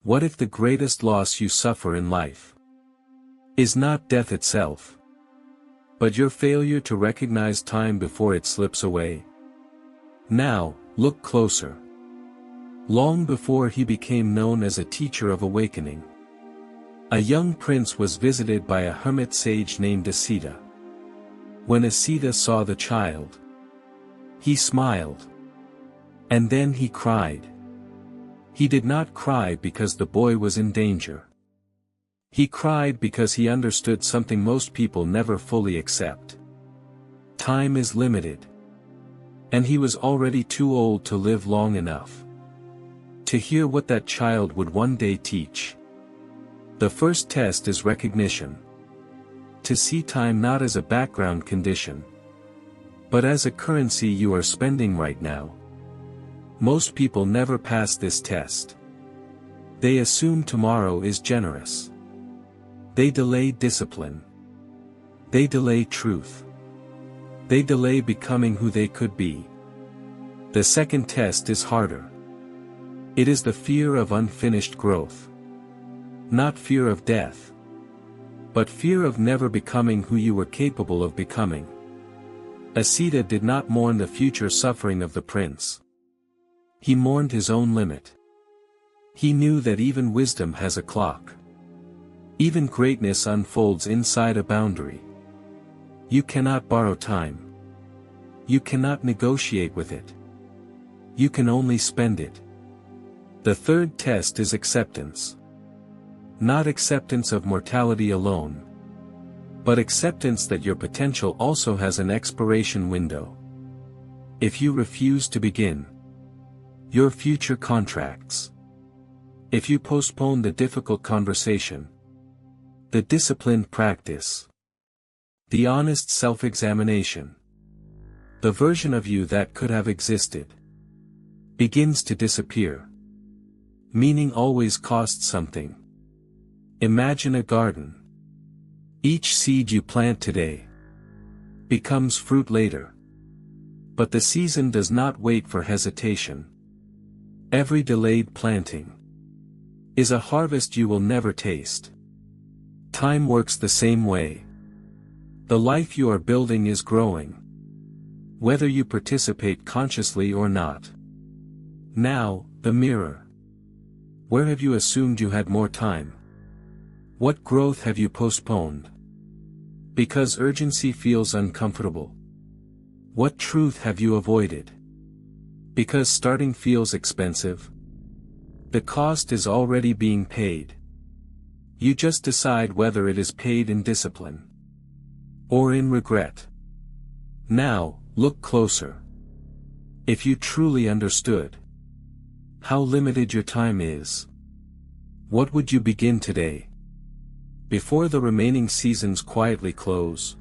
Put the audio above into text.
What if the greatest loss you suffer in life is not death itself, but your failure to recognize time before it slips away? Now, look closer. Long before he became known as a teacher of awakening, a young prince was visited by a hermit sage named Asita. When Asita saw the child, he smiled. And then he cried. He did not cry because the boy was in danger. He cried because he understood something most people never fully accept. Time is limited. And he was already too old to live long enough to hear what that child would one day teach. The first test is recognition. To see time not as a background condition, but as a currency you are spending right now. Most people never pass this test. They assume tomorrow is generous. They delay discipline. They delay truth. They delay becoming who they could be. The second test is harder. It is the fear of unfinished growth. Not fear of death, but fear of never becoming who you were capable of becoming. Asita did not mourn the future suffering of the prince. He mourned his own limit. He knew that even wisdom has a clock. Even greatness unfolds inside a boundary. You cannot borrow time. You cannot negotiate with it. You can only spend it. The third test is acceptance. Not acceptance of mortality alone, but acceptance that your potential also has an expiration window. If you refuse to begin your future contracts, if you postpone the difficult conversation, the disciplined practice, the honest self-examination, the version of you that could have existed begins to disappear. Meaning always costs something. Imagine a garden. Each seed you plant today becomes fruit later. But the season does not wait for hesitation. Every delayed planting is a harvest you will never taste. Time works the same way. The life you are building is growing, whether you participate consciously or not. Now, the mirror. Where have you assumed you had more time? What growth have you postponed? Because urgency feels uncomfortable. What truth have you avoided? Because starting feels expensive. The cost is already being paid. You just decide whether it is paid in discipline or in regret. Now, look closer. If you truly understood how limited your time is, what would you begin today? Before the remaining seasons quietly close.